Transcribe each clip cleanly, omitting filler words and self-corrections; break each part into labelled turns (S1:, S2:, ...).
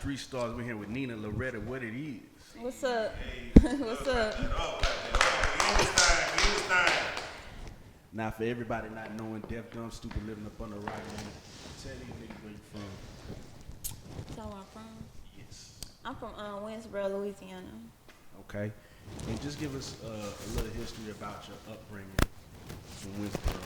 S1: Street Stars. We're here with Nina Laretta. What it is?
S2: What's up? What's up?
S1: Now, for everybody not knowing, deaf, dumb, stupid, living up on the right, man, tell these niggas where you from.
S2: Tell where I'm from?
S1: Yes.
S2: I'm from Winsboro, Louisiana.
S1: Okay. And just give us a little history about your upbringing in Winsboro.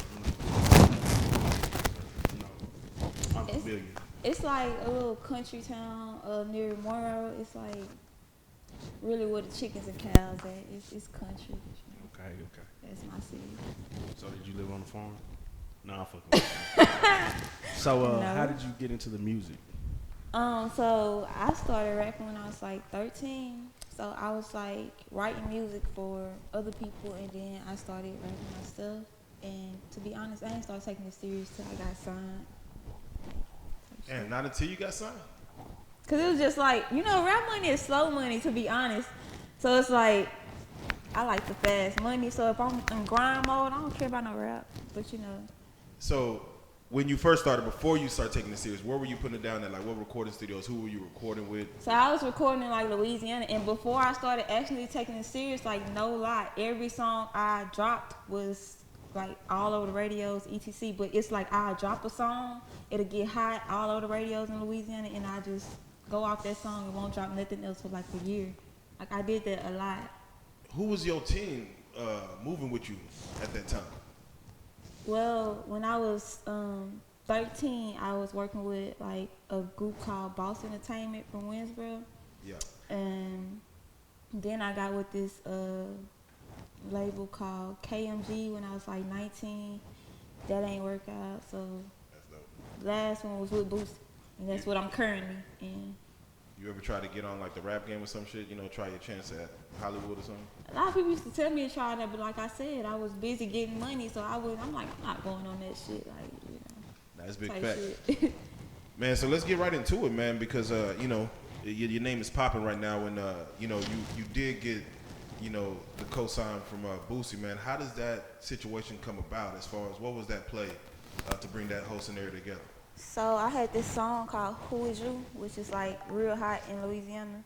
S1: I'm familiar.
S2: It's like a little country town near Monroe. It's like really where the chickens and cows at. It's country.
S1: Okay.
S2: That's my city.
S1: So did you live on a farm? No, I'm fucking. So
S2: No.
S1: how did you get into the music?
S2: So I started rapping when I was like 13. So I was like writing music for other people, and then I started rapping myself. And to be honest, I didn't start taking it serious till I got signed.
S3: And not until you got signed?
S2: Cause it was just like, rap money is slow money, to be honest. So it's like, I like the fast money. So if I'm in grind mode, I don't care about no rap. But
S3: So when you first started, before you started taking it serious, where were you putting it down at? Like what recording studios? Who were you recording with?
S2: So I was recording in like Louisiana, and before I started actually taking it serious, like no lie, every song I dropped was like all over the radios, etc. But it's like I drop a song, it'll get hot all over the radios in Louisiana, and I just go off that song and won't drop nothing else for like a year. Like I did that a lot.
S3: Who was your team moving with you at that time?
S2: Well, when I was 13, I was working with like a group called Boss Entertainment from Winsboro.
S3: Yeah.
S2: And then I got with this label called KMG when I was like 19. That ain't work out. So
S3: That's dope.
S2: the last one was with Boosie, and that's what I'm currently in.
S3: You ever try to get on like the rap game or some shit? Try your chance at Hollywood or something?
S2: A lot of people used to tell me to try that, but like I said, I was busy getting money, so I'm like, I'm not going on that shit. Like,
S3: That's big
S2: type
S3: fact.
S2: shit.
S3: Man, so let's get right into it, man, because your name is popping right now, and you did get the cosign from Boosie, man. How does that situation come about? As far as what was that play to bring that whole scenario together?
S2: So I had this song called "Who Is You," which is like real hot in Louisiana.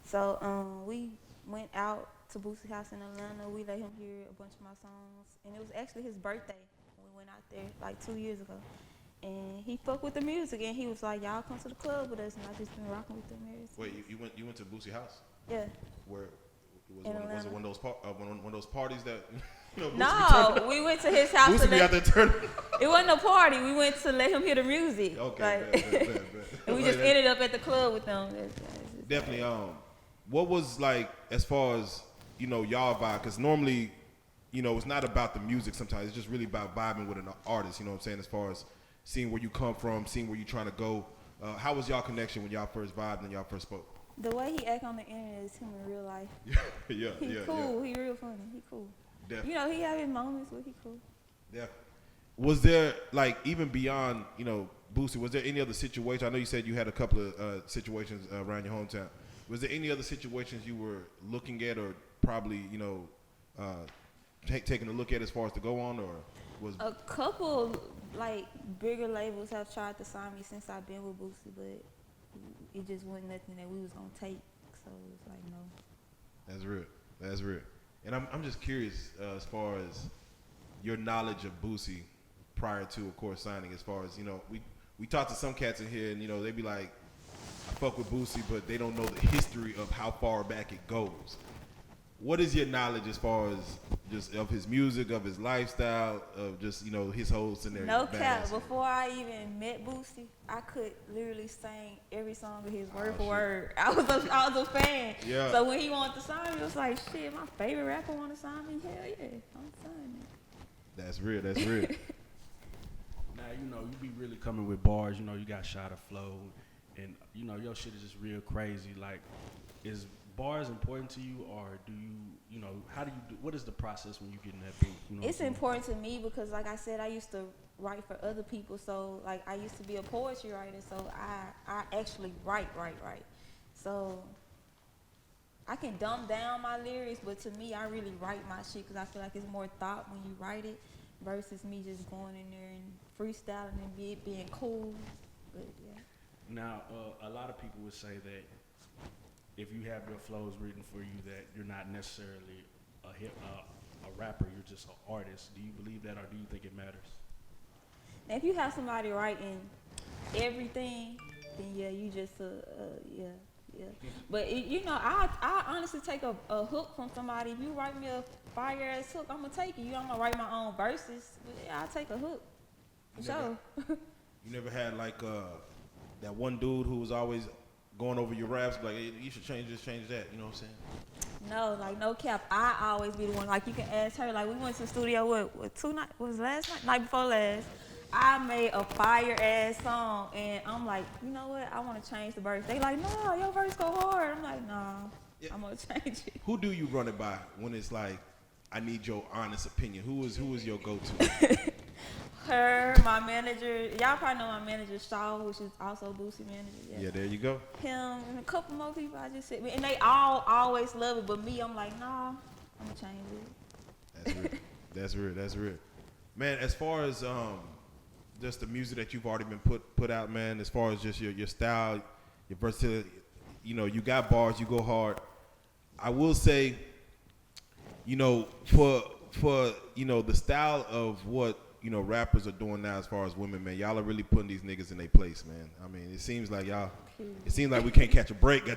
S2: So we went out to Boosie's house in Atlanta. We let him hear a bunch of my songs, and it was actually his birthday when we went out there like 2 years ago. And he fucked with the music, and he was like, "Y'all come to the club with us," and I just been rocking with them ever since.
S3: Wait, you went to Boosie's house?
S2: Yeah.
S3: Where was
S2: In
S3: it one
S2: Atlanta.
S3: of those one of those parties that Boosie
S2: No, we went to his house.
S3: Boosie be out there turning.
S2: It wasn't a party. We went to let him hear the music.
S3: Okay,
S2: Like,
S3: bet.
S2: and we just ended up at the club with them.
S3: Definitely. What was like as far as y'all vibe? Because normally, it's not about the music. Sometimes it's just really about vibing with an artist. You know what I'm saying? As far as seeing where you come from, seeing where you're trying to go. How was y'all connection when y'all first vibed and y'all first spoke?
S2: The way he act on the internet is him in real life.
S3: yeah.
S2: He cool. He real funny. He cool.
S3: Definitely.
S2: He have his moments, but he cool.
S3: Definitely. Was there like even beyond Boosie? Was there any other situation? I know you said you had a couple of situations around your hometown. Was there any other situations you were looking at or probably taking a look at as far as to go on, or was
S2: a couple like bigger labels have tried to sign me since I've been with Boosie, but it just wasn't nothing that we was gonna take. So it was like no.
S3: That's real. And I'm just curious as far as your knowledge of Boosie prior to, of course, signing. As far as we talk to some cats in here, and they be like, I fuck with Boosie, but they don't know the history of how far back it goes. What is your knowledge as far as just of his music, of his lifestyle, of just his whole scenario?
S2: No cap. Before I even met Boosie, I could literally sing every song of his word for word. I was a fan.
S3: Yeah.
S2: So when he wanted to sign me, it was like, shit, my favorite rapper want to sign me. Hell yeah, I'm signing it.
S3: That's real.
S1: Now you be really coming with bars. You got shot of flow, and your shit is just real crazy. Like, is bars important to you, or do you how do you do, what is the process when you get in that beat?
S2: It's important to me because, like I said, I used to write for other people. So like I used to be a poetry writer, so I actually write. So I can dumb down my lyrics, but to me, I really write my shit because I feel like it's more thought when you write it versus me just going in there and freestyling and being cool. But yeah.
S1: Now, a lot of people would say that if you have your flows written for you, that you're not necessarily a rapper. You're just an artist. Do you believe that, or do you think it matters?
S2: Now, if you have somebody writing everything, then yeah, you just yeah. But I honestly take a hook from somebody. If you write me a fire ass hook, I'm gonna take it. I'm gonna write my own verses. But yeah, I'll take a hook. For sure.
S3: You never had like that one dude who was always going over your raps, like, hey, you should change this, change that. You know what I'm saying?
S2: No, like no cap. I always be the one. Like you can ask her. Like we went to the studio what 2 nights? Was last night? Night before last. I made a fire ass song, and I'm like, you know what? I want to change the verse. They like, no, your verse go hard. I'm like, nah, yeah. I'm gonna change it.
S3: Who do you run it by when it's like, I need your honest opinion? Who is your go-to?
S2: Her, my manager. Y'all probably know my manager, Shaw, which is also Boosie manager.
S3: Yeah, there you go.
S2: Him and a couple more people. I just said, and they all always love it, but me, I'm like, nah, I'm gonna change it.
S3: That's real. That's real. Man, as far as just the music that you've already been put out, man, as far as just your style, your versatility, you got bars, you go hard. I will say, for the style of what, rappers are doing now as far as women, man, y'all are really putting these niggas in their place, man. I mean, it seems like we can't catch a break.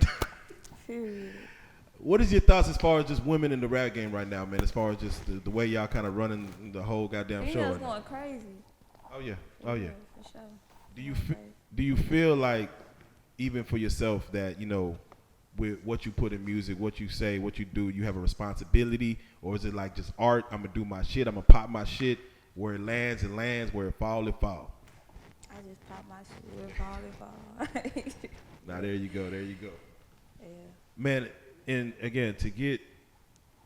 S3: What is your thoughts as far as just women in the rap game right now, man, as far as just the way y'all kind of running the whole goddamn show right now?
S2: Going crazy.
S3: Oh yeah.
S2: For sure.
S3: Do you feel like, even for yourself, that with what you put in music, what you say, what you do, you have a responsibility, or is it like just art? I'm gonna do my shit. I'm gonna pop my shit. Where it lands, it lands. Where it fall, it fall.
S2: I just pop my shit. Where it fall, it fall.
S3: Now there you go.
S2: Yeah.
S3: Man, and again, to get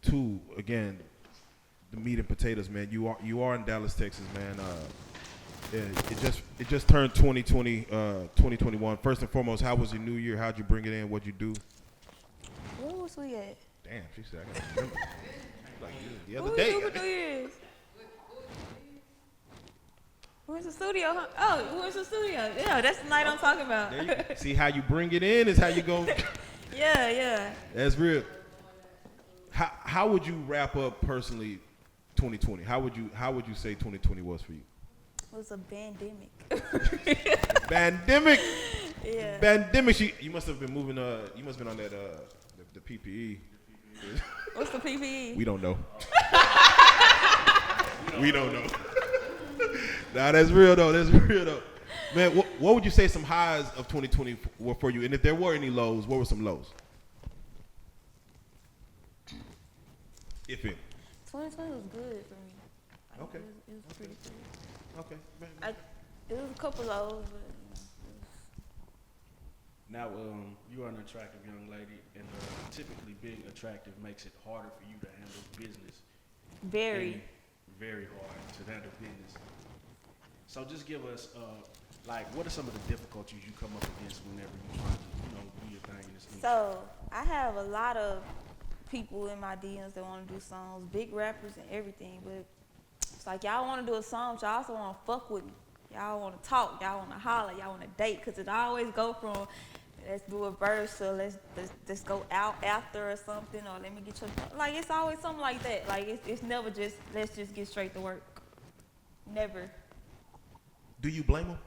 S3: to the meat and potatoes, man. You are in Dallas, Texas, man. It just turned 2021. First and foremost, how was your New Year? How'd you bring it in? What'd you do?
S2: Where was we at?
S3: Damn, she said I gotta remember. Like the other
S2: Who
S3: day.
S2: was New Year's? Where's the studio? Huh? Oh, where's the studio? Yeah, that's the night I'm talking about.
S3: See how you bring it in is how you go.
S2: Yeah.
S3: That's real. How would you wrap up personally 2020? How would you say 2020 was for you?
S2: It was a pandemic.
S3: Pandemic.
S2: Yeah.
S3: Pandemic. You must have been moving. You must have been on that the PPE.
S2: What's the PPE?
S3: We don't know. We don't know. Nah, that's real though. Man, what would you say some highs of 2020 were for you? And if there were any lows, what were some lows? If any.
S2: 2020 was good for me.
S3: Okay.
S2: It was pretty good.
S3: Okay.
S2: It was a couple lows, but
S1: Now, you are an attractive young lady, and typically being attractive makes it harder for you to handle business.
S2: very
S1: hard to handle business. So just give us, what are some of the difficulties you come up against whenever you try to, do your thing in this industry?
S2: So I have a lot of people in my DMs that want to do songs, big rappers and everything, but it's like y'all want to do a song, but y'all also want to fuck with me. Y'all want to talk, y'all want to holler, y'all want to date, because it always go from let's do a verse or let's go out after or something, or let me get your, like it's always something like that. Like it's never just let's just get straight to work. Never.
S3: Do you blame them?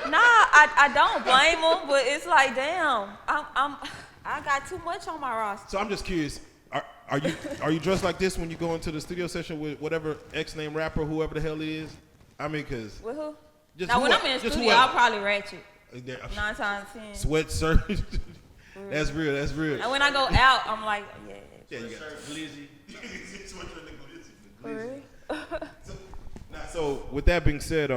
S2: Nah, I don't blame them, but it's like damn, I got too much on my roster.
S3: So I'm just curious. Are you dressed like this when you go into the studio session with whatever X-name rapper, whoever the hell he is? I mean, cause
S2: With who?
S3: just
S2: Now when I'm in the studio, I'll probably ratchet. 9 times 10.
S3: Sweatshirt. That's real. That's real.
S2: And when I go out, I'm like, yeah.
S3: Yeah, you got
S1: Glizzy.
S2: For real?
S3: So with that being said,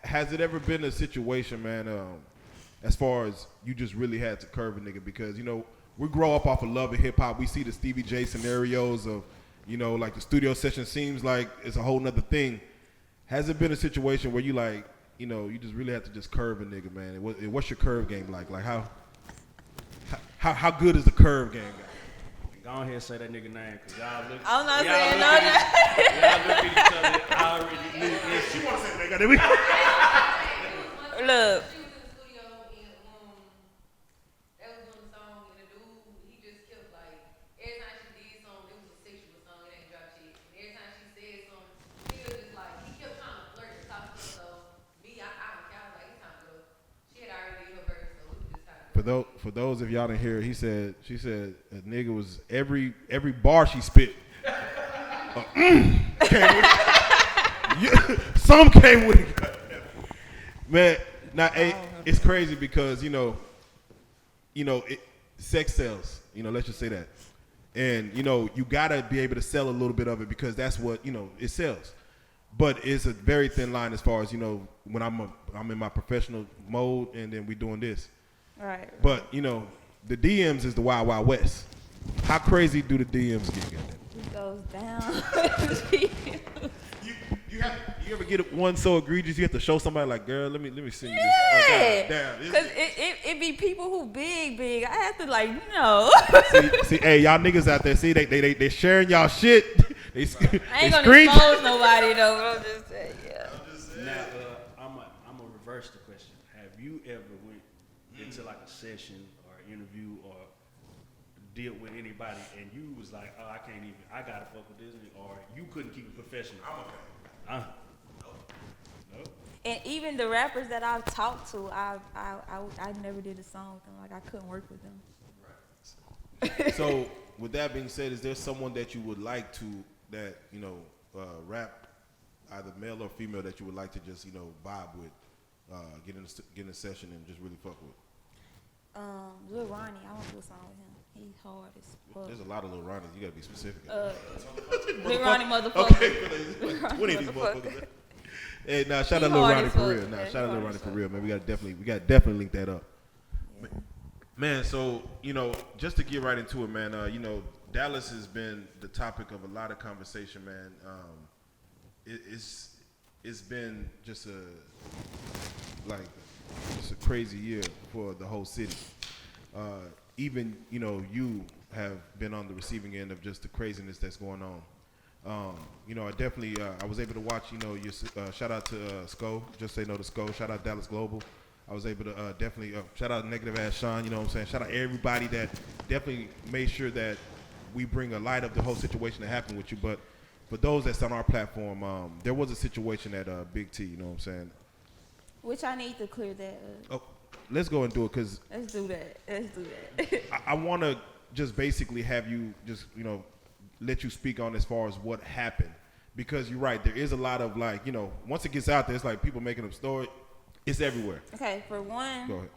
S3: has it ever been a situation, man, as far as you just really had to curve a nigga? Because, we grow up off of love and hip hop. We see the Stevie J scenarios of, like the studio session seems like it's a whole nother thing. Has it been a situation where you like, you just really have to just curve a nigga, man? What's your curve game like? Like how good is the curve game guy?
S1: Go ahead and say that nigga name, cause y'all look.
S2: I'm not saying no name.
S1: Y'all look at each other. I already knew this.
S3: You want to say nigga?
S2: Look.
S4: She was in the studio and they was doing the song and the dude he just kept like every time she did something it was a sexual song it ain't drop shit and every time she said something he was just like he kept trying to flirt and talk to her so me I don't care I was like it's time to go. She had already did her verse so we was just kind of
S3: For those of y'all didn't hear, she said a nigga was every bar she spit. Came with it. Some came with it. Man, now it's crazy because sex sells. Let's just say that, and you gotta be able to sell a little bit of it because that's what it sells. But it's a very thin line as far as when I'm in my professional mode and then we doing this.
S2: Right.
S3: But the DMs is the wild wild west. How crazy do the DMs get?
S2: It goes down.
S3: You ever get one so egregious you have to show somebody like, girl, let me see this.
S2: Yeah.
S3: Damn.
S2: Because it be people who big. I have to like, no.
S3: see, hey, y'all niggas out there, see, they sharing y'all shit.
S2: I ain't gonna expose nobody though, but I'm just saying, yeah.
S1: Now, I'm gonna reverse the question. Have you ever went into like a session or an interview or deal with anybody and you was like, oh, I gotta fuck with this, or you couldn't keep it professional? I'm okay. No.
S2: And even the rappers that I've talked to, I never did a song with them. Like I couldn't work with them.
S3: Right. So with that being said, is there someone that you would like to rap, either male or female, that you would like to just vibe with, get in a session and just really fuck with?
S2: Lil Ronnie, I want to do a song with him. He's hard as fuck.
S3: There's a lot of Lil Ronnies. You gotta be specific.
S2: Lil Ronnie motherfucker.
S3: Okay, like 20 of these motherfuckers. Hey, now shout out Lil Ronnie for real. Now shout out Lil Ronnie for real, man. We gotta definitely link that up.
S2: Yeah.
S3: Man, so just to get right into it, man. Dallas has been the topic of a lot of conversation, man. It's been just a crazy year for the whole city. Even you have been on the receiving end of just the craziness that's going on. I definitely I was able to watch your shout out to Sco, just say no to Sco. Shout out Dallas Global. I was able to definitely shout out Negative Ass Sean. You know what I'm saying? Shout out everybody that definitely made sure that we bring a light of the whole situation that happened with you. But for those that's on our platform, there was a situation at BigT. You know what I'm saying?
S2: Which I need to clear that up.
S3: Oh, let's go and do it because
S2: Let's do that.
S3: I want to just basically have you just let you speak on as far as what happened, because you're right, there is a lot of once it gets out there, it's like people making up stories. It's everywhere.
S2: Okay, for one,
S3: Go ahead.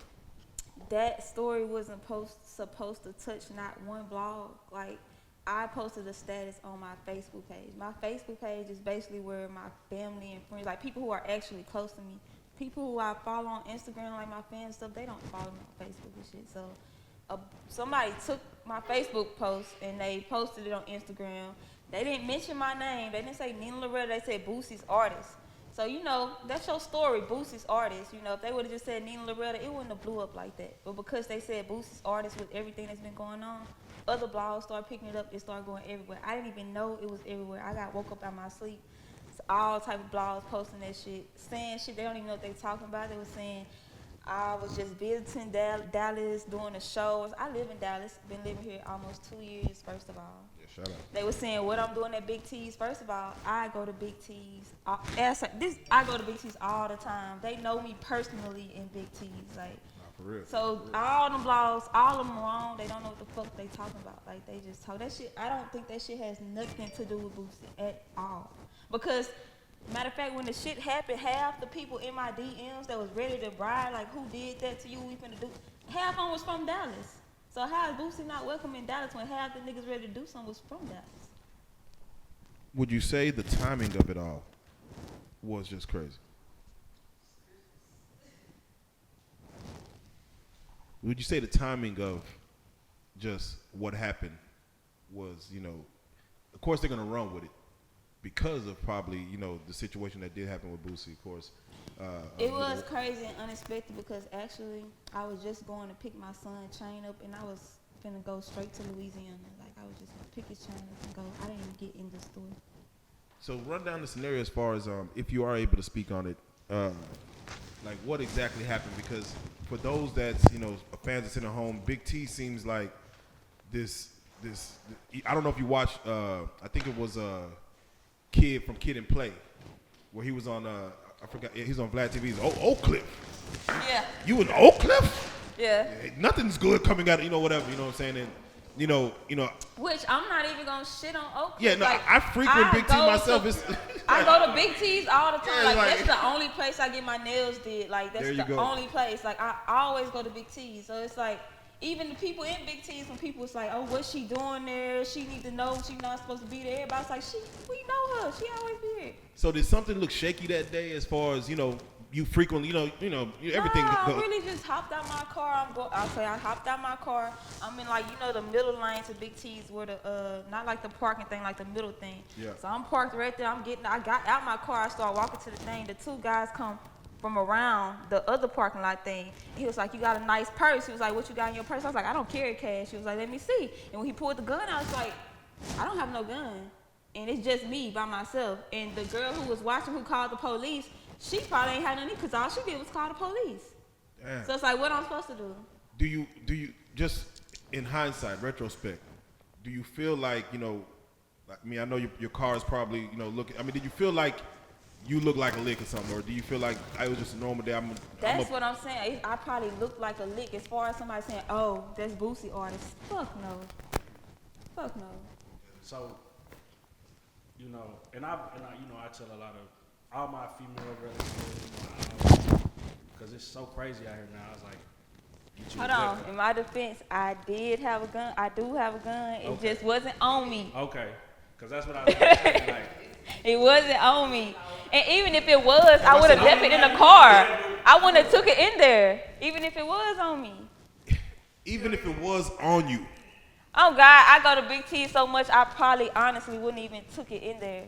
S2: that story wasn't supposed to touch not one blog. Like, I posted a status on my Facebook page. My Facebook page is basically where my family and friends, like people who are actually close to me, people who I follow on Instagram, like my fans and stuff, they don't follow me on Facebook and shit. So somebody took my Facebook post and they posted it on Instagram. They didn't mention my name. They didn't say Nina Laretta. They said Boosie's artist. So, that's your story, Boosie's artist. If they would have just said Nina Laretta, it wouldn't have blew up like that. But because they said Boosie's artist with everything that's been going on, other blogs started picking it up. It started going everywhere. I didn't even know it was everywhere. I woke up out of my sleep. So all type of blogs posting that shit, saying shit they don't even know what they talking about. They were saying I was just visiting Dallas, doing the shows. I live in Dallas. Been living here almost 2 years, first of all.
S3: Yeah, shut up.
S2: They were saying what I'm doing at BigT's. First of all, I go to BigT's. I go to BigT's all the time. They know me personally in BigT's. Like,
S3: For real.
S2: so all them blogs, all of them wrong. They don't know what the fuck they talking about. Like, they just talk that shit. I don't think that shit has nothing to do with Boosie at all. Because, matter of fact, when the shit happened, half the people in my DMs that was ready to ride, like, who did that to you, we finna do, half of them was from Dallas. So how is Boosie not welcome in Dallas when half the niggas ready to do something was from Dallas?
S3: Would you say the timing of it all was just crazy? Would you say the timing of just what happened was, of course they're going to run with it because of probably, the situation that did happen with Boosie, of course.
S2: It was crazy and unexpected because actually I was just going to pick my son chain up and I was finna go straight to Louisiana. Like, I was just gonna pick his chain up and go. I didn't even get in the store. So
S3: run down the scenario as far as if you are able to speak on it. Like, what exactly happened? Because for those that's, fans that's in the home, Big T seems like this. I don't know if you watched. I think it was Kid from Kid and Play, where he was on. I forgot. He's on Vlad TV's OakCliff.
S2: Yeah.
S3: You in OakCliff?
S2: Yeah.
S3: Nothing's good coming out. Whatever. You know what I'm saying? And
S2: Which I'm not even gonna shit on OakCliff.
S3: Yeah, no,
S2: like,
S3: I frequent Big T myself.
S2: I go to Big T's all the time.
S3: Yeah,
S2: that's the only place I get my nails did. Like that's the only place. Like I always go to Big T's. So it's like even the people in Big T's, when people was like, "Oh, what's she doing there? She need to know she's not supposed to be there." Everybody's like, we know her. She always be here."
S3: So did something look shaky that day as far as you frequently everything?
S2: Nah, I really just hopped out my car. I hopped out my car. I'm in the middle lane to Big T's where the not like the parking thing, like the middle thing.
S3: Yeah.
S2: So I'm parked right there. I got out my car. I started walking to the thing. The two guys come from around the other parking lot thing. He was like, "You got a nice purse." He was like, "What you got in your purse?" I was like, "I don't carry cash." He was like, "Let me see." And when he pulled the gun out, I was like, "I don't have no gun." And it's just me by myself. And the girl who was watching, who called the police, she probably ain't had nothing because all she did was call the police.
S3: Damn.
S2: So it's like, what I'm supposed to do?
S3: Do you just in hindsight, retrospect, do you feel like I know your car is probably looking. I mean, did you feel like you look like a lick or something, or do you feel like it was just a normal day?
S2: That's what I'm saying. I probably look like a lick. As far as somebody saying, "Oh, that's Boosie artist," fuck no, fuck no.
S1: So, and I tell a lot of all my female relatives, because it's so crazy out here now. I was like, get you
S2: Hold
S1: a
S2: on.
S1: weapon.
S2: In my defense, I did have a gun. I do have a gun. It just wasn't on me.
S1: Okay, because that's what I was gonna say. Like,
S2: It wasn't on me. And even if it was, I would have left it in the car. I wouldn't have took it in there, even if it was on me.
S3: Even if it was on you.
S2: Oh God, I go to Big T so much, I probably honestly wouldn't even took it in there.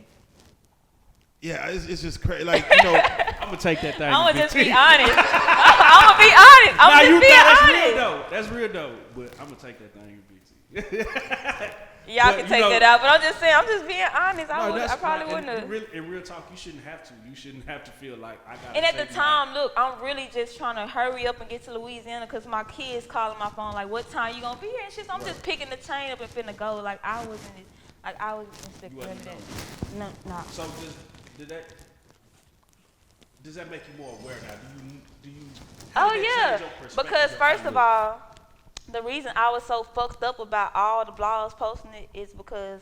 S3: Yeah, it's just crazy. Like
S1: I'm gonna take that thing.
S2: I'm
S1: to
S2: gonna just
S1: Big
S2: be
S1: T.
S2: honest. I'm gonna be honest. I'm just being
S1: that's
S2: honest.
S1: real though. That's real though. But I'm gonna take that thing to Big T.
S2: Y'all
S1: But,
S2: can take that out, but I'm just saying, I'm just being honest. I probably wouldn't have.
S1: In real talk, you shouldn't have to. You shouldn't have to feel like I got.
S2: And at the time, look, I'm really just trying to hurry up and get to Louisiana because my kids calling my phone like, "What time you gonna be here?" And shit. So I'm just picking the chain up and finna go. Like I wasn't expecting that. No, nah.
S1: So does that make you more aware now? Do you?
S2: Oh yeah, because first of all, the reason I was so fucked up about all the blogs posting it is because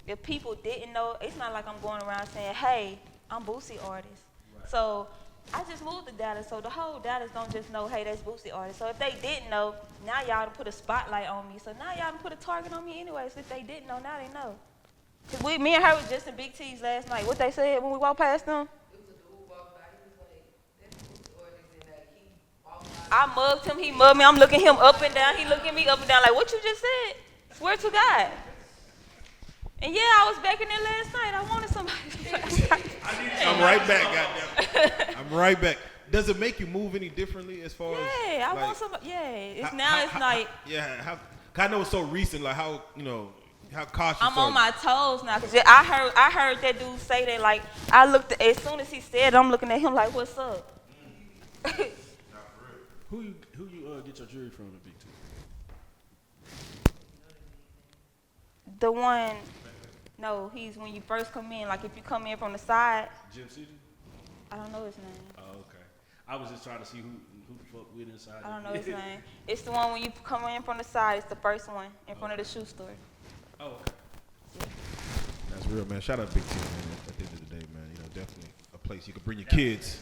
S2: if people didn't know, it's not like I'm going around saying, "Hey, I'm Boosie artist." Right. So I just moved to Dallas, so the whole Dallas don't just know, "Hey, that's Boosie artist." So if they didn't know, now y'all done put a spotlight on me. So now y'all done put a target on me anyway. So if they didn't know, now they know. Cause me and her was just in Big T's last night. What they said when we walked past them? I mugged him, he mugged me. I'm looking him up and down. He looking me up and down like, "What you just said?" Swear to God. And yeah, I was back in there last night. I wanted somebody.
S3: I'm right back, goddamn. I'm right back. Does it make you move any differently as far as?
S2: Yeah, I want somebody. Yeah, it's like.
S3: Yeah, I know it's so recent. Like how how cautious.
S2: I'm on my toes now because I heard that dude say that. Like I looked as soon as he said it, I'm looking at him like, "What's up?"
S1: Who you get your jewelry from at Big T?
S2: The one, no, he's when you first come in. Like if you come in from the side.
S1: Jim City?
S2: I don't know his name.
S1: Oh, okay. I was just trying to see who the fuck with inside.
S2: I don't know his name. It's the one when you come in from the side. It's the first one in front of the shoe store.
S1: Oh, okay.
S2: Yeah.
S3: That's real, man. Shout out Big T, man. At the end of the day, man, definitely a place you could bring your kids.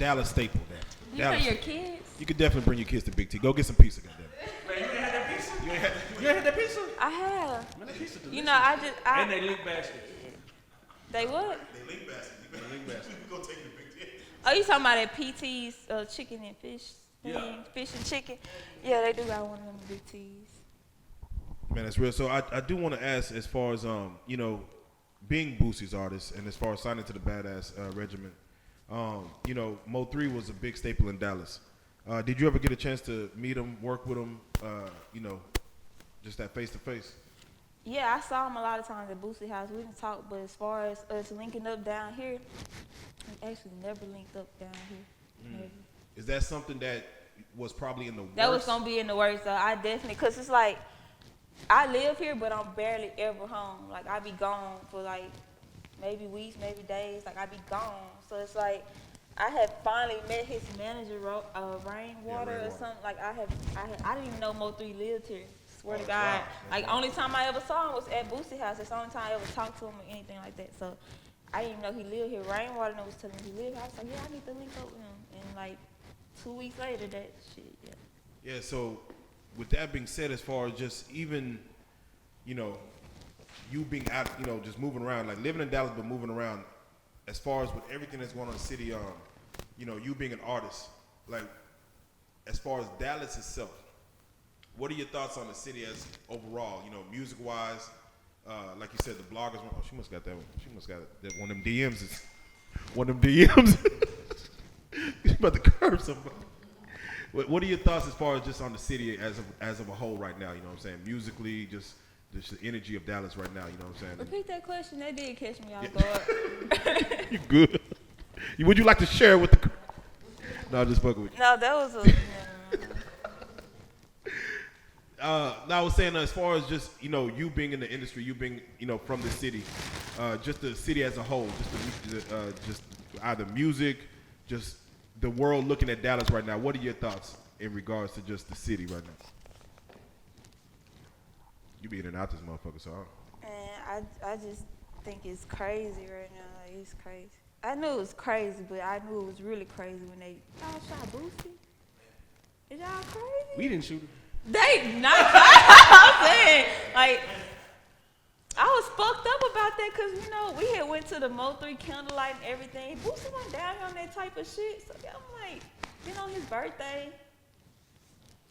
S3: Dallas staple, man.
S2: You bring your kids?
S3: You could definitely bring your kids to Big T. Go get some pizza, goddamn.
S1: Man, you ain't had that pizza? You ain't had that pizza?
S2: I have.
S1: Man, that pizza delicious.
S2: You know,
S1: And they link baskets.
S2: They what?
S3: They link baskets.
S1: They link baskets.
S3: We gonna take you to Big T.
S2: Oh, you talking about that PT's chicken and fish thing?
S1: Yeah.
S2: Fish and chicken? Yeah, they do got one of them Big T's.
S3: Man, that's real. So I do want to ask, as far as being Boosie's artist, and as far as signing to the Badass Regiment, Mo 3 was a big staple in Dallas. Did you ever get a chance to meet him, work with him? Just that face to face.
S2: Yeah, I saw him a lot of times at Boosie House. We didn't talk, but as far as us linking up down here, we actually never linked up down here. Never.
S3: Is that something that was probably in the works?
S2: That was gonna be in the works, though. I definitely, cause it's like I live here, but I'm barely ever home. Like I be gone for like maybe weeks, maybe days. Like I be gone, so it's like I had finally met his manager, Rainwater or something. Like I didn't even know Mo3 lived here. Swear to God.
S3: Wow.
S2: Like only time I ever saw him was at Boosie house. That's the only time I ever talked to him or anything like that. So I didn't even know he lived here. Rainwater was telling me he lived here. I was like, yeah, I need to link up with him. And like 2 weeks later, that shit, yeah.
S3: Yeah, so with that being said, as far as just even, you know, you being out, you know, just moving around, like living in Dallas but moving around, as far as with everything that's going on in the city, you know, you being an artist, like as far as Dallas itself, what are your thoughts on the city as overall, you know, music-wise? Like you said, the bloggers, oh, she must got that one. She must got that one of them DMs. One of them DMs. She's about to curb somebody. What are your thoughts as far as just on the city as of a whole right now? You know what I'm saying? Musically, just the energy of Dallas right now. You know what I'm saying?
S2: Repeat that question. That did catch me off guard.
S3: You good? Would you like to share with the? No, just fucking with you.
S2: No, that was a.
S3: I was saying as far as just, you know, you being in the industry, you being, you know, from the city, just the city as a whole, just either music, just the world looking at Dallas right now. What are your thoughts in regards to just the city right now? You be in and out this motherfucker, so.
S2: Man, I just think it's crazy right now. Like, it's crazy. I knew it was crazy, but I knew it was really crazy when y'all shot Boosie. Is y'all crazy?
S1: We didn't shoot him.
S2: They not. I'm saying, like, I was fucked up about that because, you know, we had went to the Mo3 candlelight and everything. Boosie went down on that type of shit. So yeah, I'm like, you know, his birthday.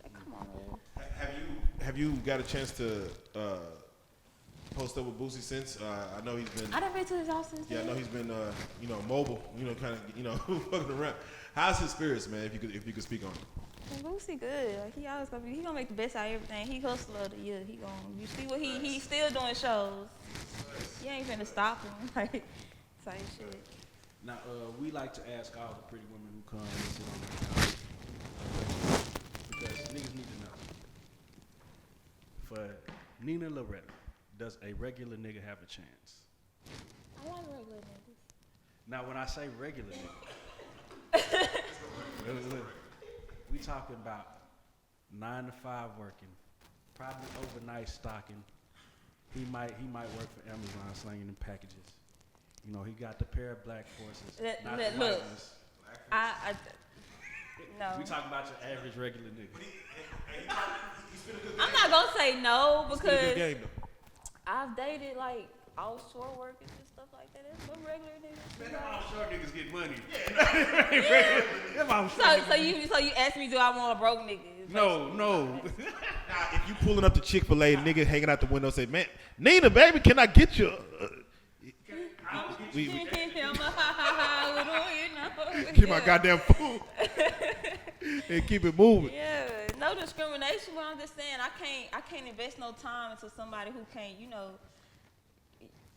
S2: Like, come on, man.
S3: Have you got a chance to post up with Boosie since? I know he's been.
S2: I done been to his house since.
S3: Yeah, I know he's been, you know, mobile. You know, kind of, you know, fucking around. How's his spirits, man? If you could speak on it.
S2: Boosie good. Like he always gonna be. He gonna make the best out of everything. He hustler of the year. He gonna. You see what he's still doing shows. You ain't finna stop him. Like same shit.
S1: Now, we like to ask all the pretty women who come and sit on the couch because niggas need to know. For Nina Laretta, does a regular nigga have a chance?
S2: I want regular niggas.
S1: Now, when I say regular nigga, look, we talking about 9 to 5 working, probably overnight stocking. He might work for Amazon slinging them packages. You know, he got the pair of black forces. Not the white
S2: Look,
S1: ones.
S2: No.
S1: We talking about your average regular nigga.
S2: I'm not gonna say no
S3: It's been a good
S2: because
S3: game, though.
S2: I've dated like offshore workers and stuff like that. That's some regular niggas.
S1: Man, offshore niggas get money. Yeah.
S2: So you asked me, do I want a broke nigga?
S1: No.
S3: Now, if you pulling up to Chick-fil-A, nigga hanging out the window, say, "Man, Nina, baby, can I get you?" Keep my goddamn food and keep it moving.
S2: Yeah, no discrimination, but I'm just saying I can't invest no time into somebody who can't, you know.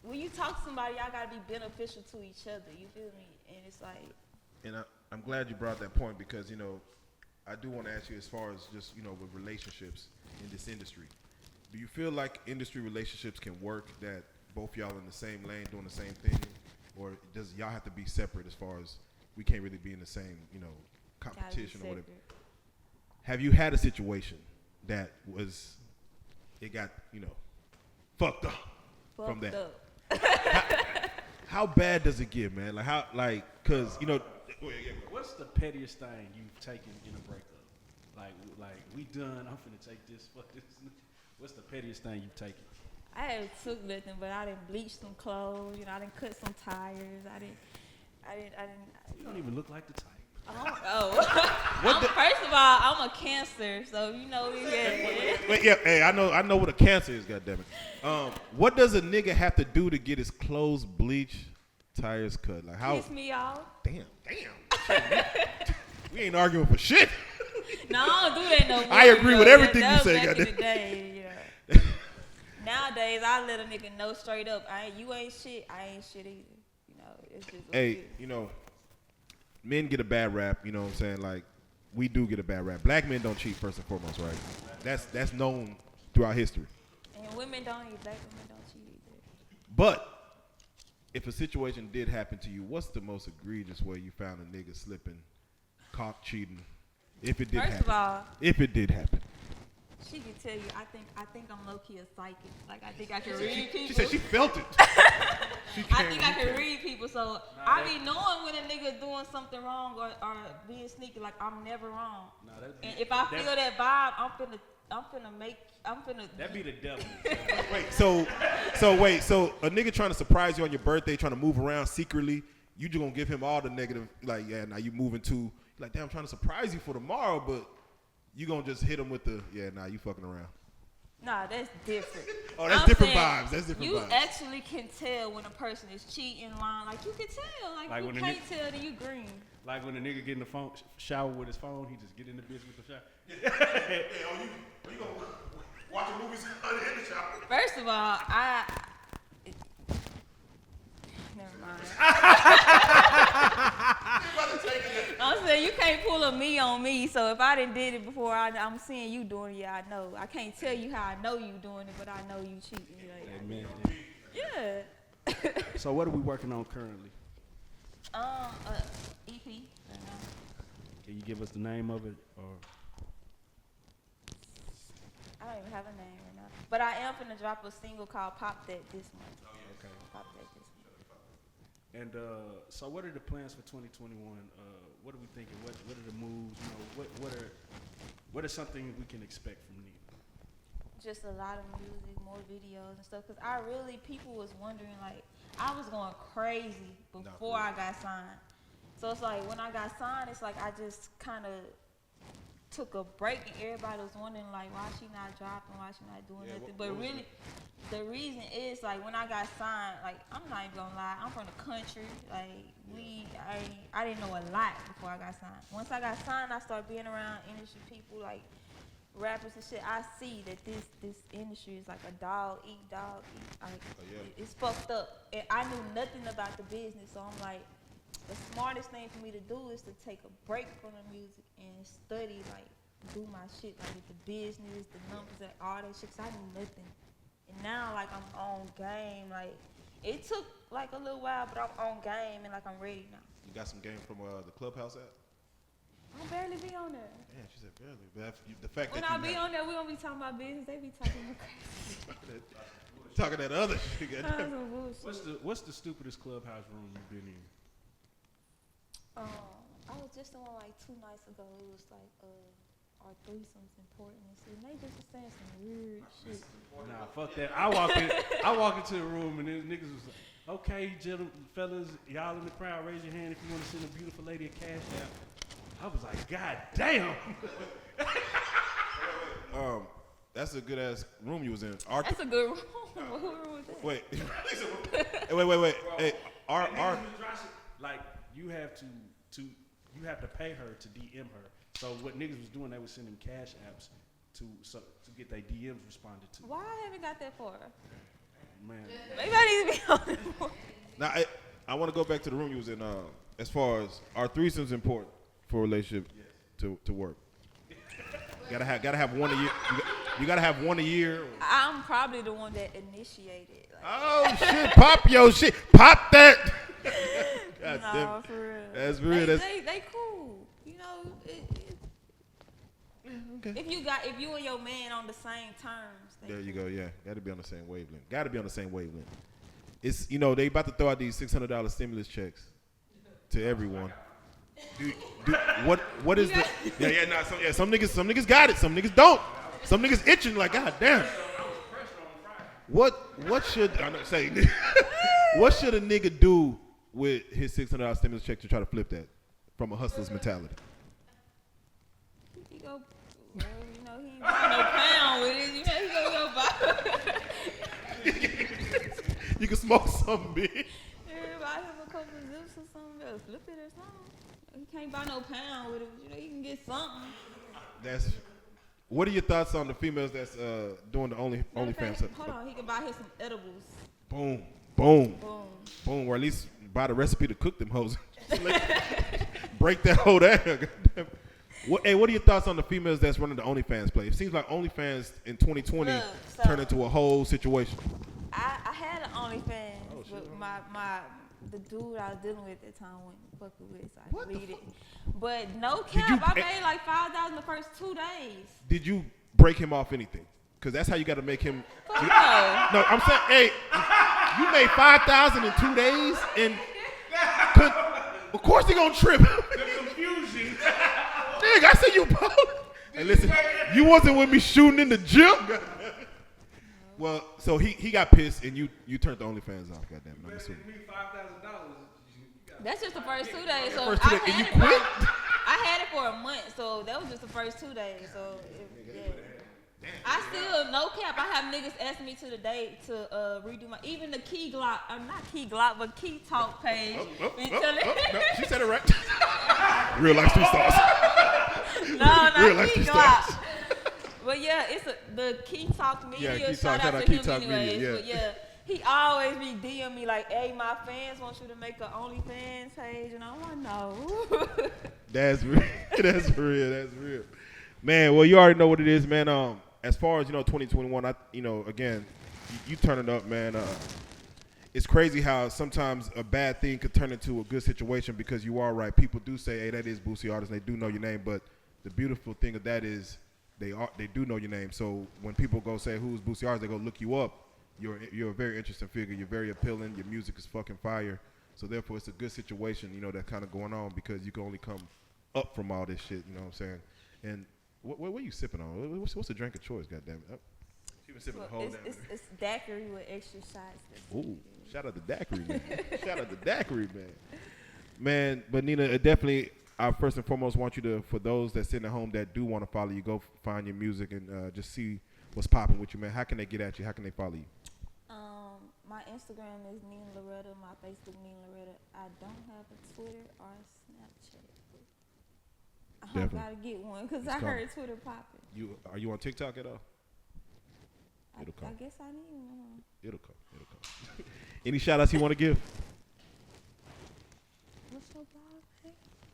S2: When you talk to somebody, y'all gotta be beneficial to each other. You feel me? And it's like.
S3: And I'm glad you brought that point because, you know, I do want to ask you as far as just, you know, with relationships in this industry. Do you feel like industry relationships can work that both y'all in the same lane doing the same thing? Or does y'all have to be separate as far as we can't really be in the same, you know, competition or whatever? Have you had a situation that it got, you know, fucked up from that? How bad does it get, man? Cause, you know.
S1: What's the pettiest thing you've taken in a breakup? Like we done. I'm finna take this. Fuck this. What's the pettiest thing you've taken?
S2: I haven't took nothing, but I didn't bleach some clothes. You know, I didn't cut some tires. I didn't.
S1: You don't even look like the type.
S2: First of all, I'm a Cancer, so you know.
S3: Hey, I know what a Cancer is. Goddammit. What does a nigga have to do to get his clothes bleached, tires cut? Like how?
S2: Piss me off.
S3: Damn. We ain't arguing for shit.
S2: No, I don't do that no more.
S3: I agree with everything you say,
S2: back in the day, yeah. Nowadays, I let a nigga know straight up, you ain't shit, I ain't shit either. You know, it's just
S3: hey, you know, men get a bad rap, you know what I'm saying? Like, we do get a bad rap. Black men don't cheat first and foremost, right? That's known throughout history.
S2: And women don't either. Black women don't cheat either.
S3: But if a situation did happen to you, what's the most egregious way you found a nigga slipping, caught cheating? If it did happen.
S2: First of all,
S3: if it did happen.
S2: she can tell you. I think I'm low key a psychic. Like I think I can read people.
S3: She said she felt it.
S2: I think I can read people, so I be knowing when a nigga doing something wrong or being sneaky. Like I'm never wrong. And if I feel that vibe, I'm finna.
S1: That be the devil.
S3: So a nigga trying to surprise you on your birthday, trying to move around secretly, you just gonna give him all the negative, like, yeah, now you moving to, like, damn, I'm trying to surprise you for tomorrow, but you gonna just hit him with the, yeah, nah, you fucking around.
S2: Nah, that's different.
S3: Oh, that's
S2: I'm
S3: different
S2: saying,
S3: vibes. That's different
S2: you
S3: vibes.
S2: You actually can tell when a person is cheating, lying. Like, you can tell. Like you can't tell that you green.
S1: Like when a nigga get in the phone shower with his phone, he just get in the bitch with the shower.
S3: You gonna watch movies in the shower?
S2: First of all, never mind. I'm saying you can't pull a me on me. So if I didn't did it before, I'm seeing you doing it. Yeah, I know. I can't tell you how I know you doing it, but I know you cheating.
S1: Amen.
S2: Yeah.
S1: So what are we working on currently?
S2: EP.
S1: Can you give us the name of it, or?
S2: I don't even have a name right now. But I am finna drop a single called Pop That this month.
S1: Okay.
S2: Pop That this month.
S1: And so what are the plans for 2021? What are we thinking? What are the moves? You know, what are something we can expect from Nina?
S2: Just a lot of music, more videos and stuff. Cause people was wondering, like, I was going crazy before I got signed. So it's like when I got signed, it's like I just kind of took a break, and everybody was wondering, like, why she not dropping, why she not doing nothing. But really, the reason is, like, when I got signed, like, I'm not even gonna lie, I'm from the country. Like, I didn't know a lot before I got signed. Once I got signed, I started being around industry people, like rappers and shit. I see that this industry is like a dog eat. Like, it's fucked up. And I knew nothing about the business, so I'm like, the smartest thing for me to do is to take a break from the music and study, like, do my shit, like, with the business, the numbers, and all that shit, cause I knew nothing. And now, like, I'm on game. Like, it took, like, a little while, but I'm on game, and, like, I'm ready now.
S3: You got some game from the Clubhouse app?
S2: I barely be on there.
S3: Yeah, she said barely. But the fact
S2: when
S3: that
S2: I be on there, we don't be talking about business. They be talking about crazy.
S3: talking that other shit.
S1: What's the stupidest clubhouse room you've been in?
S2: I was just in one like 2 nights ago. It was like our threesomes important and shit. And they just was saying some weird shit.
S1: Nah, fuck that. I walk into the room and these niggas was like, okay, gentlemen, fellas, y'all in the crowd, raise your hand if you want to send a beautiful lady a cash app. I was like, God damn.
S3: That's a good ass room you was in.
S2: That's a good room. What room was that?
S3: Wait. Wait. Hey,
S1: like, you have to pay her to DM her. So what niggas was doing, they was sending cash apps to get their DMs responded to.
S2: Why I haven't got that for?
S1: Man.
S2: Maybe I need to be on it more.
S3: Now I want to go back to the room you was in. As far as our threesomes important for a relationship to work. Gotta have one a year. You gotta have one a year.
S2: I'm probably the one that initiated. Like,
S3: oh shit! Pop your shit. Pop that. God damn.
S2: For real.
S3: That's real.
S2: They cool. You know.
S3: Okay.
S2: If you and your man on the same terms.
S3: There you go. Yeah, gotta be on the same wavelength. Gotta be on the same wavelength. It's they about to throw out these $600 stimulus checks to everyone. What is the some niggas got it, some niggas don't. Some niggas itching like, God damn. What should I not say? What should a nigga do with his $600 stimulus check to try to flip that from a hustler's mentality?
S2: He go, well, he ain't buying no pound with it. He go buy.
S3: You can smoke something big.
S2: Buy him a couple of zips or something, or flip it or something. He can't buy no pound with it, but you can get something. What are your thoughts on the females that's doing the OnlyFans? Hold on, he can buy his some edibles.
S3: Boom. Or at least buy the recipe to cook them hoes. Break that hoe down. What are your thoughts on the females that's running the OnlyFans play? It seems like OnlyFans in 2020
S2: Look, so-
S3: turned into a whole situation.
S2: I had an OnlyFans,
S3: Oh, shit.
S2: but the dude I was dealing with at the time went fucking with, so I
S3: What the
S2: deleted. But no
S3: Did
S2: cap,
S3: you-
S2: I made like 5,000 the first 2 days.
S3: Did you break him off anything? Because that's how you got to make him.
S2: Fuck no.
S3: No, I'm saying, hey, you made 5,000 in 2 days, and of course he gonna trip.
S1: The confusion.
S3: Nigga, I said you. Hey, listen, you wasn't with me shooting in the gym. Well, so he got pissed, and you turned the OnlyFans off. Goddamn, I'm assuming.
S2: That's just the first 2 days. So
S3: First 2 days, and you quit?
S2: I had it for a month, so that was just the first 2 days. So yeah. I still no cap. I have niggas asking me to the day to redo my even the Key Glock. I'm not Key Glock, but Key Talk page.
S3: No, she said it right. Real life 3 stars.
S2: No, not
S3: Real life
S2: Key
S3: 3
S2: Glock.
S3: stars.
S2: But yeah, it's the Key Talk Media.
S3: Yeah, Key
S2: shout
S3: Talk,
S2: out to
S3: Key
S2: him
S3: Talk
S2: anyways.
S3: Media, yeah.
S2: But yeah, he always be DM me like, "Hey, my fans want you to make an OnlyFans page," and I'm like, "No."
S3: That's real. That's real. Man, well, you already know what it is, man. As far as 2021, again, you turn it up, man. It's crazy how sometimes a bad thing could turn into a good situation because you are right. People do say, "Hey, that is Boosie artist." And they do know your name, but the beautiful thing of that is they do know your name. So when people go say who's Boosie artist, they go look you up. You're a very interesting figure. You're very appealing. Your music is fucking fire. So therefore, it's a good situation, that's kind of going on because you can only come up from all this shit. You know what I'm saying? And what are you sipping on? What's the drink of choice? Goddamn it! She been sipping the whole damn.
S2: It's daiquiri with extra shots.
S3: Ooh, shout out to Daiquiri, man. Shout out to Daiquiri, man. Man, but Nina, definitely, I first and foremost want you to, for those that sit at home that do want to follow you, go find your music and just see what's popping with you, man. How can they get at you? How can they follow you?
S2: My Instagram is Nina Laretta. My Facebook Nina Laretta. I don't have a Twitter or a Snapchat. I gotta get one because I heard Twitter popping.
S3: Are you on TikTok at all? It'll come.
S2: I guess I need one.
S3: It'll come. Any shout outs you want to give?
S2: What's your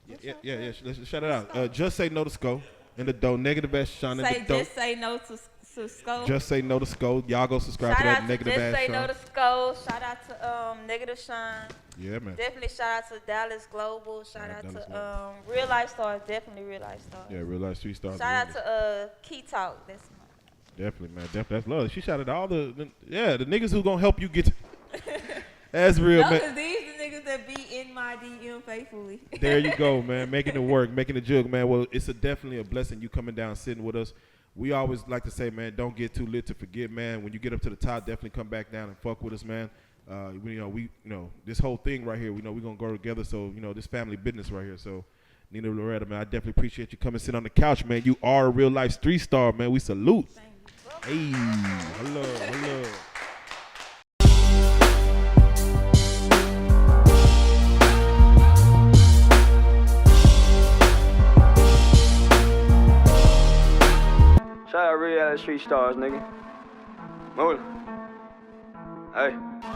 S2: blog?
S3: Yeah. Let's shout it out. Just say no to Sko. In the dough. Negative Ass Sean in the dough.
S2: Just say no to Sko.
S3: Just say no to Sko. Y'all go subscribe to that Negative Ass
S2: Just say
S3: Sean.
S2: no to Sko. Shout out to Negative Sean.
S3: Yeah, man.
S2: Definitely shout out to Dallas Global. Shout out
S3: Dallas
S2: to Reallyfe Starz. Definitely Reallyfe Starz.
S3: Yeah, Real Life 3 stars.
S2: Shout out to Key Talk. That's mine.
S3: Definitely, man. Definitely, that's love. She shouted all the niggas who gonna help you get. That's real,
S2: No,
S3: man.
S2: because these the niggas that be in my DM faithfully.
S3: There you go, man. Making it work, making it jug, man. Well, it's definitely a blessing you coming down, sitting with us. We always like to say, man, don't get too lit to forget, man. When you get up to the top, definitely come back down and fuck with us, man. This whole thing right here, we're gonna go together. So, this family business right here. So, Nina Laretta, man, I definitely appreciate you coming sit on the couch, man. You are a real life 3 star, man. We salute.
S2: Thank you.
S3: Hey, hello.
S5: Shout out Reallyfe 3 stars, nigga. Move. Hey.